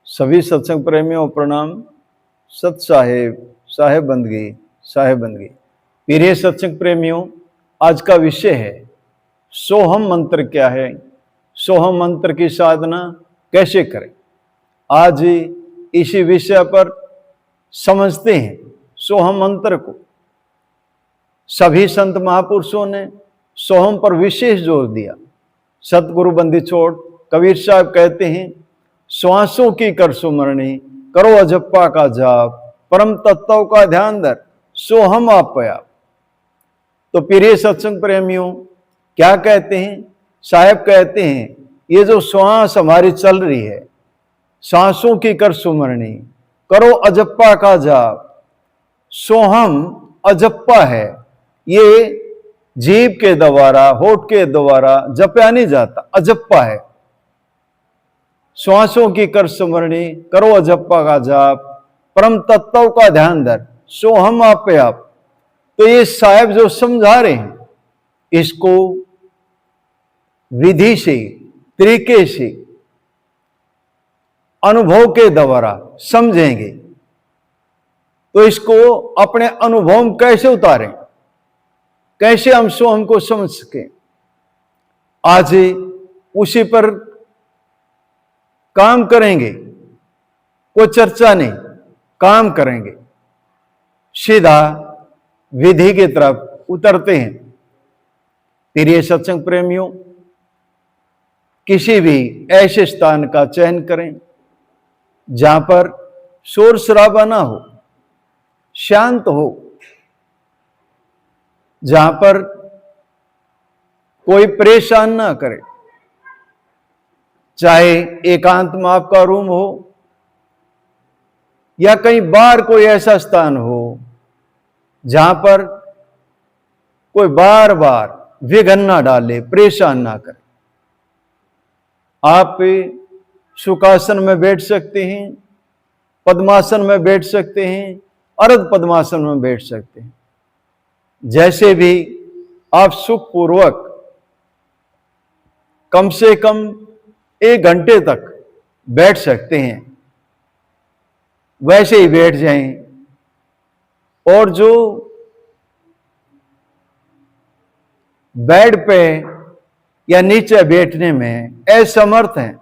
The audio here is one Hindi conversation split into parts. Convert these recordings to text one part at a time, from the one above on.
सभी सत्संग प्रेमियों को प्रणाम। सत साहेब, साहेब बंदगी, साहेब बंदगी। प्रिय सत्संग प्रेमियों, आज का विषय है सोहम मंत्र क्या है, सोहम मंत्र की साधना कैसे करें। आज इसी विषय पर समझते हैं सोहम मंत्र को। सभी संत महापुरुषों ने सोहम पर विशेष जोर दिया। सतगुरु बंदी छोड़ कबीर साहब कहते हैं, श्वासों की कर सुमरणी, करो अजप्पा का जाप, परम तत्व का ध्यान धर, सोहम आपया। तो प्रिय सत्संग प्रेमियों, क्या कहते हैं साहब? कहते हैं ये जो श्वास हमारी चल रही है, सांसों की कर सुमरणी, करो अजप्पा का जाप। सोहम अजप्पा है, ये जीभ के द्वारा, होठ के द्वारा जपया नहीं जाता, अजप्पा है। श्वासों की कर सुमरणी, करो अजप्पा का जाप, परम तत्व का ध्यान धर, सोहम आपे आप। तो ये साहब जो समझा रहे हैं, इसको विधि से, तरीके से, अनुभव के द्वारा समझेंगे तो इसको अपने अनुभव में कैसे उतारें, कैसे हम सोहम को समझ सकें। आज उसी पर काम करेंगे, कोई चर्चा नहीं, काम करेंगे, सीधा विधि की तरफ उतरते हैं। प्रिय सत्संग प्रेमियों, किसी भी ऐसे स्थान का चयन करें जहां पर शोर शराबा ना हो, शांत हो, जहां पर कोई परेशान ना करे। चाहे एकांत में आपका रूम हो या कहीं बाहर कोई ऐसा स्थान हो जहां पर कोई बार बार विघ्न ना डाले, परेशान ना करे। आप सुखासन में बैठ सकते हैं, पद्मासन में बैठ सकते हैं, अर्ध पद्मासन में बैठ सकते हैं। जैसे भी आप सुखपूर्वक कम से कम 1 घंटे तक बैठ सकते हैं, वैसे ही बैठ जाएं। और जो बेड पे या नीचे बैठने में असमर्थ हैं,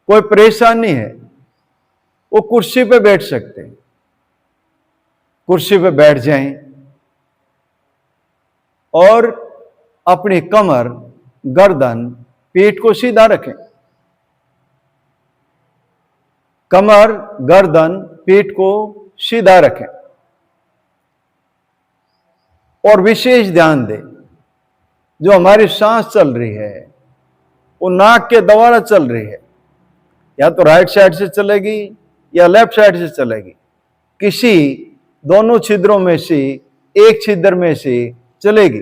कोई परेशानी है, वो कुर्सी पे बैठ सकते हैं। कुर्सी पे बैठ जाएं और अपनी कमर, गर्दन, पीठ को सीधा रखें। कमर, गर्दन, पीठ को सीधा रखें और विशेष ध्यान दें। जो हमारी सांस चल रही है वो नाक के द्वारा चल रही है, या तो राइट साइड से चलेगी या लेफ्ट साइड से चलेगी। किसी दोनों छिद्रों में से एक छिद्र में से चलेगी।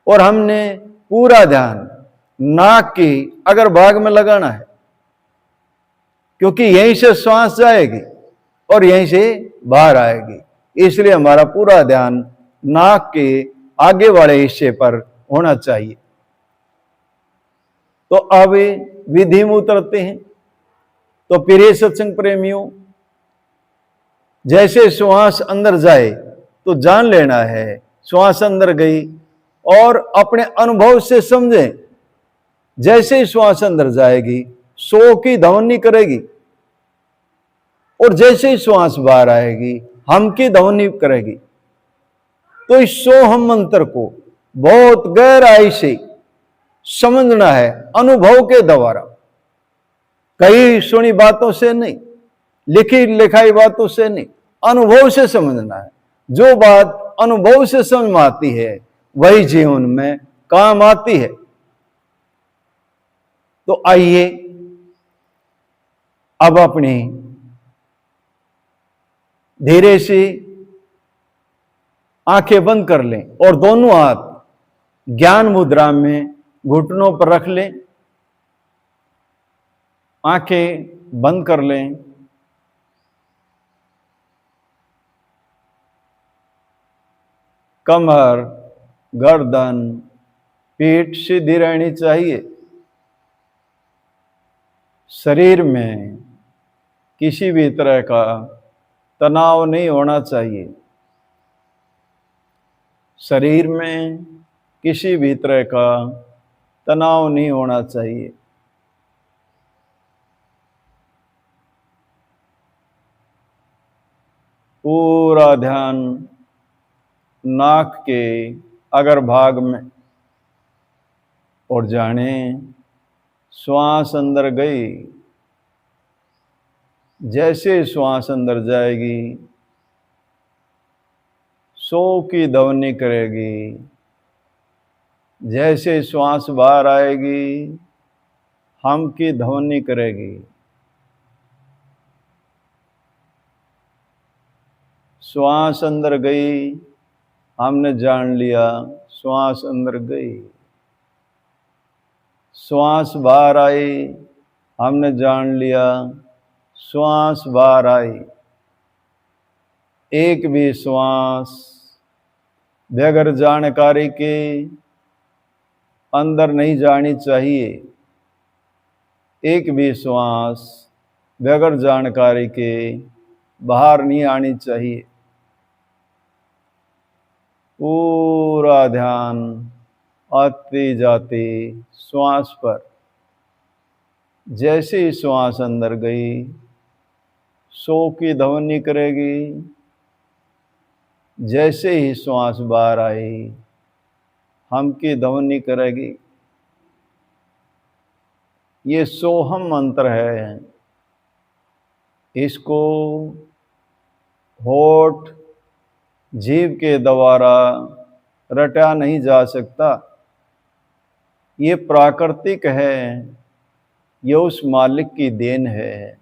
और हमने पूरा ध्यान नाक की अगर भाग में लगाना है, क्योंकि यहीं से श्वास जाएगी और यहीं से बाहर आएगी, इसलिए हमारा पूरा ध्यान नाक के आगे वाले हिस्से पर होना चाहिए। तो अब विधि में उतरते हैं। तो प्रिय सत्संग प्रेमियों, जैसे श्वास अंदर जाए तो जान लेना है श्वास अंदर गई, और अपने अनुभव से समझें। जैसे ही श्वास अंदर जाएगी, सो की ध्वनि करेगी, और जैसे ही श्वास बाहर आएगी, हम की ध्वनि करेगी। तो इस सोहम मंत्र को बहुत गहराई से समझना है, अनुभव के द्वारा, कई सुनी बातों से नहीं, लिखी लिखाई बातों से नहीं, अनुभव से समझना है। जो बात अनुभव से समझ में आती है वही जीवन में काम आती है। तो आइए अब अपनी धीरे से आंखें बंद कर लें और दोनों हाथ ज्ञान मुद्रा में घुटनों पर रख लें। आंखें बंद कर लें। कमर, गर्दन, पीठ सीधी रहनी चाहिए। शरीर में किसी भी तरह का तनाव नहीं होना चाहिए। शरीर में किसी भी तरह का तनाव नहीं होना चाहिए। पूरा ध्यान नाक के अगर भाग में, और जाने श्वास अंदर गई, जैसे श्वास अंदर जाएगी सो की ध्वनि करेगी, जैसे श्वास बाहर आएगी हम की ध्वनि करेगी। श्वास अंदर गई, हमने जान लिया श्वास अंदर गई। श्वास बाहर आई, हमने जान लिया श्वास बाहर आई। एक भी श्वास बगैर जानकारी के अंदर नहीं जानी चाहिए। एक भी श्वास बगैर जानकारी के बाहर नहीं आनी चाहिए। पूरा ध्यान आती जाती श्वास पर। जैसे ही श्वास अंदर गई सो की ध्वनि करेगी, जैसे ही श्वास बाहर आई हम की ध्वनि करेगी। ये सोहम मंत्र है। इसको होठ जीभ के द्वारा रटा नहीं जा सकता। ये प्राकृतिक है, ये उस मालिक की देन है।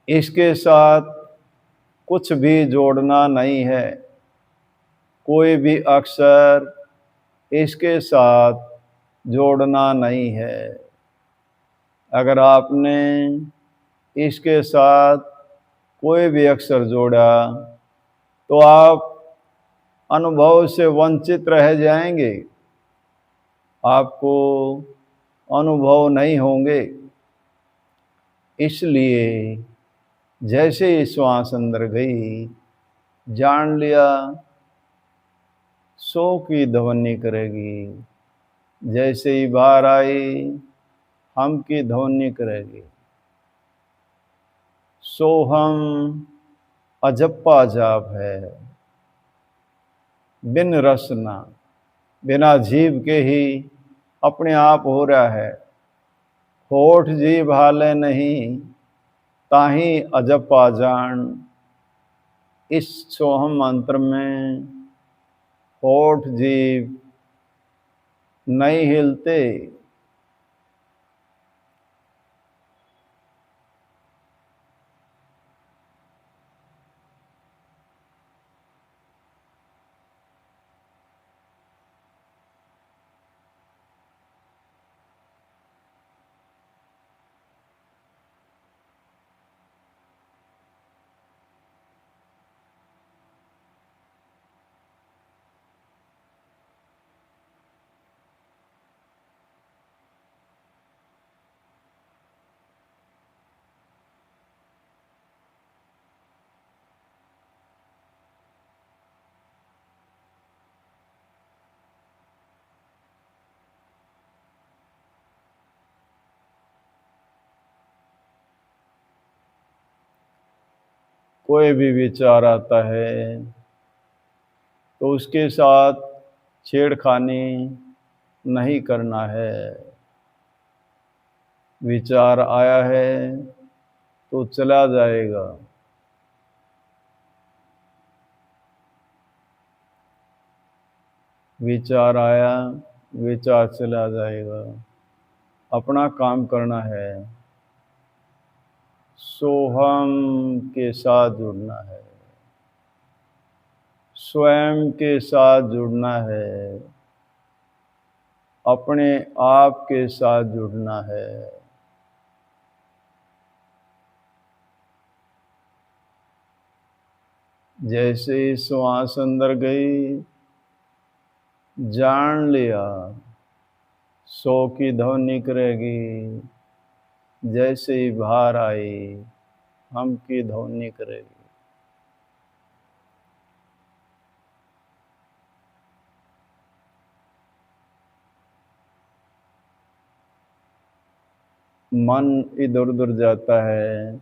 इसके साथ कुछ भी जोड़ना नहीं है। कोई भी अक्षर इसके साथ जोड़ना नहीं है। अगर आपने इसके साथ कोई भी अक्षर जोड़ा तो आप अनुभव से वंचित रह जाएंगे, आपको अनुभव नहीं होंगे। इसलिए जैसे ही श्वास अंदर गई जान लिया सो की ध्वनि करेगी, जैसे ही बाहर आई हम की ध्वनि करेगी। सोहम अजप्पा जाप है, बिन रसना, बिना जीभ के ही अपने आप हो रहा है। होठ जीभ हाले नहीं, ताही अजप्पा जान। इस सोहम मंत्र में होठ जीभ नहीं हिलते। कोई भी विचार आता है तो उसके साथ छेड़खानी नहीं करना है। विचार आया है तो चला जाएगा। विचार आया, विचार चला जाएगा। अपना काम करना है, सोहम के साथ जुड़ना है, स्वयं के साथ जुड़ना है, अपने आप के साथ जुड़ना है। जैसे ही श्वास अंदर गई जान लिया सो की ध्वनि करेगी, जैसे ही बाहर आई हम की ध्वनि करेगी। मन इधर उधर जाता है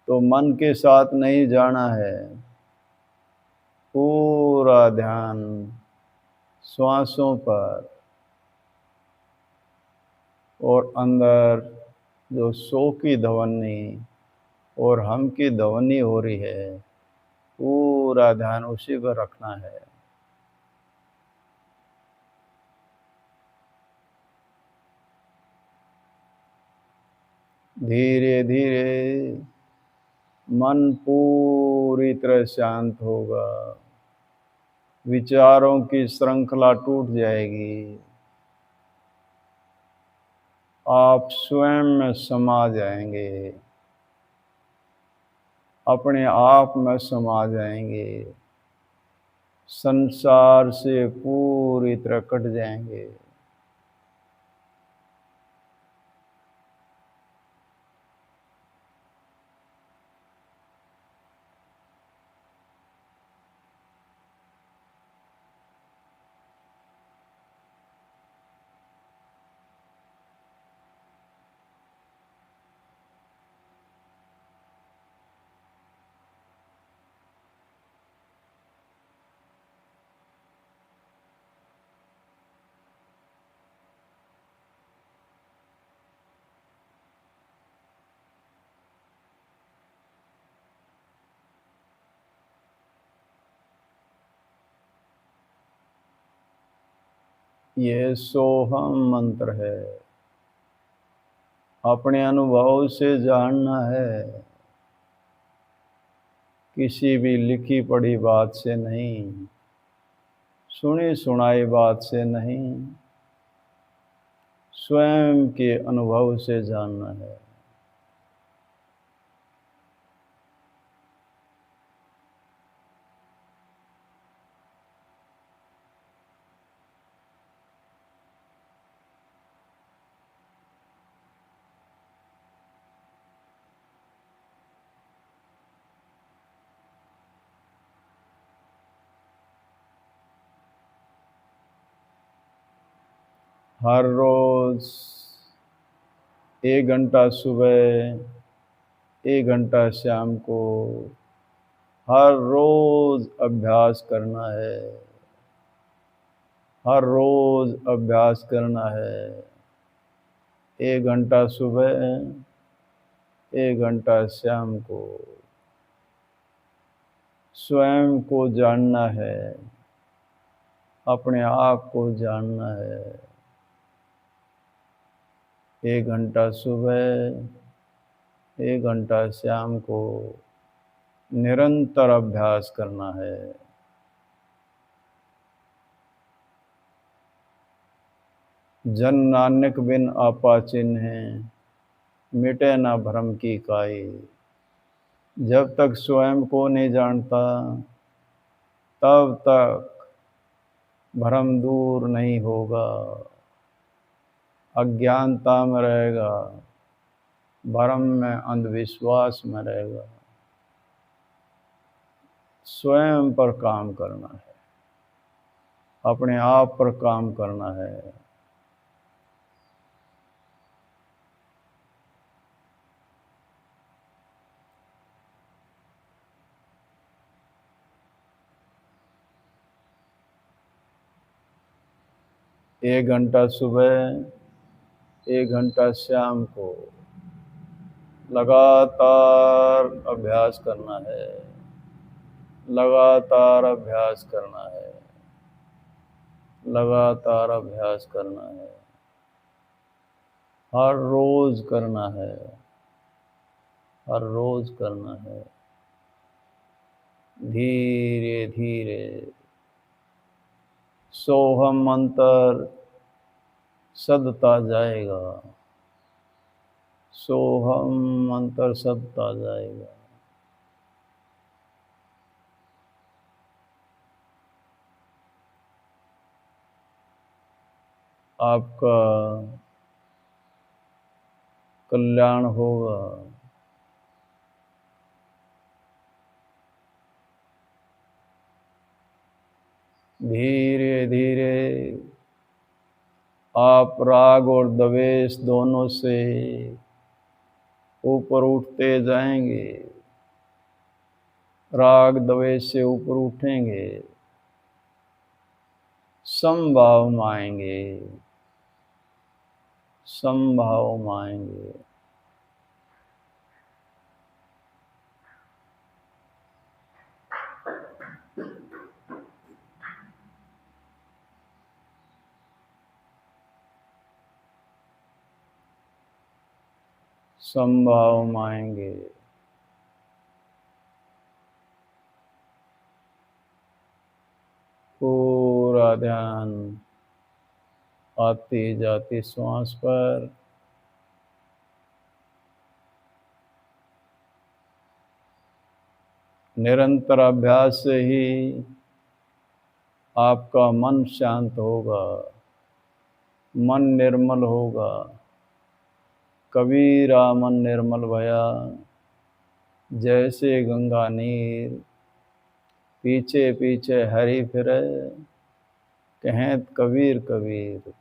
तो मन के साथ नहीं जाना है, पूरा ध्यान श्वासों पर और अंदर जो सो की ध्वनि और हम की ध्वनि हो रही है, पूरा ध्यान उसी पर रखना है। धीरे धीरे मन पूरी तरह शांत होगा, विचारों की श्रृंखला टूट जाएगी, आप स्वयं में समा जाएंगे, अपने आप में समा जाएंगे, संसार से पूरी तरह कट जाएंगे। यह सोहम मंत्र है, अपने अनुभव से जानना है, किसी भी लिखी पढ़ी बात से नहीं, सुनी सुनाई बात से नहीं, स्वयं के अनुभव से जानना है। हर रोज 1 घंटा सुबह, 1 घंटा शाम को, हर रोज अभ्यास करना है, हर रोज अभ्यास करना है। 1 घंटा सुबह, 1 घंटा शाम को, स्वयं को जानना है, अपने आप को जानना है। 1 घंटा सुबह, 1 घंटा शाम को निरंतर अभ्यास करना है। जन नानक बिन आपा चिन्ह, मिटे ना भ्रम की काई। जब तक स्वयं को नहीं जानता तब तक भ्रम दूर नहीं होगा, अज्ञानता में रहेगा, भ्रम में, अंधविश्वास में रहेगा। स्वयं पर काम करना है, अपने आप पर काम करना है। एक घंटा सुबह, 1 घंटा शाम को लगातार अभ्यास करना है, लगातार अभ्यास करना है, लगातार अभ्यास करना है, हर रोज करना है, हर रोज करना है। धीरे धीरे सोहम मंत्र सदता जाएगा, सोहम मंत्र सदता जाएगा। आपका कल्याण होगा। धीरे धीरे आप राग और द्वेष दोनों से ऊपर उठते जाएंगे। राग द्वेष से ऊपर उठेंगे, समभाव में आएंगे, समभाव में आएंगे। समभाव में आएंगे। पूरा ध्यान आती जाती श्वास पर। निरंतर अभ्यास से ही आपका मन शांत होगा, मन निर्मल होगा। कबीरा मन निर्मल भया, जैसे गंगा नीर पीछे पीछे हरि फिरे, कहें कबीर कबीर।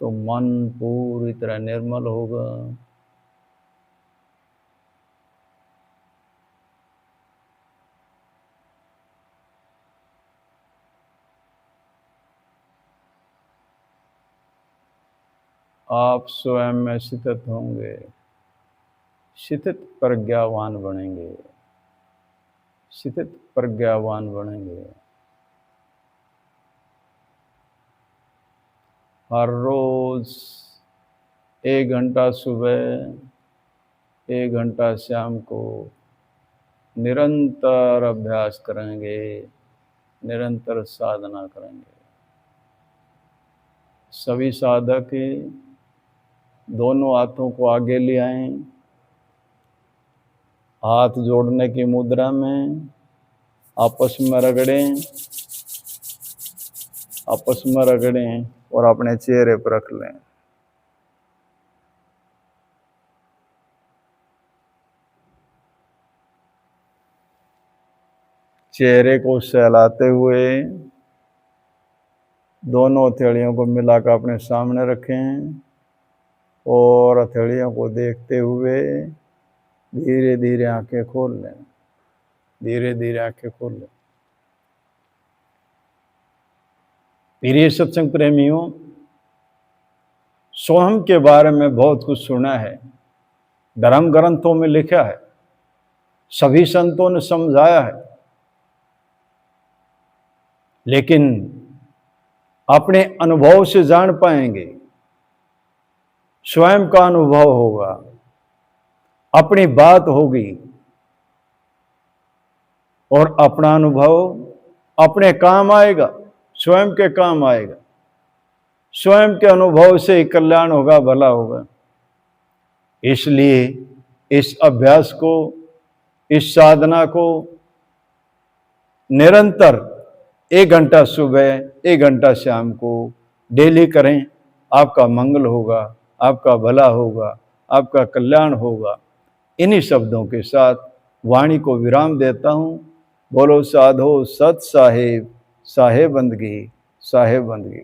तो मन पूरी तरह निर्मल होगा। आप स्वयं में स्थित होंगे, स्थित प्रज्ञावान बनेंगे, स्थित प्रज्ञावान बनेंगे। हर रोज 1 घंटा सुबह, 1 घंटा शाम को निरंतर अभ्यास करेंगे, निरंतर साधना करेंगे। सभी साधक दोनों हाथों को आगे ले आएं, हाथ जोड़ने की मुद्रा में आपस में रगड़ें, आपस में रगड़ें और अपने चेहरे पर रख लें। चेहरे को सहलाते हुए दोनों हथेलियों को मिलाकर अपने सामने रखें और हथेलियों को देखते हुए धीरे धीरे आंखें खोल लें, धीरे धीरे आंखें खोल लें। प्रिय सत्संग प्रेमियों, सोहम के बारे में बहुत कुछ सुना है, धर्म ग्रंथों में लिखा है, सभी संतों ने समझाया है, लेकिन अपने अनुभव से जान पाएंगे। स्वयं का अनुभव होगा, अपनी बात होगी और अपना अनुभव अपने काम आएगा, स्वयं के काम आएगा। स्वयं के अनुभव से ही कल्याण होगा, भला होगा। इसलिए इस अभ्यास को, इस साधना को निरंतर 1 घंटा सुबह, 1 घंटा शाम को डेली करें। आपका मंगल होगा, आपका भला होगा, आपका कल्याण होगा। इन्हीं शब्दों के साथ वाणी को विराम देता हूँ। बोलो साधो सत साहेब, साहेब बंदगी, साहेब बंदगी।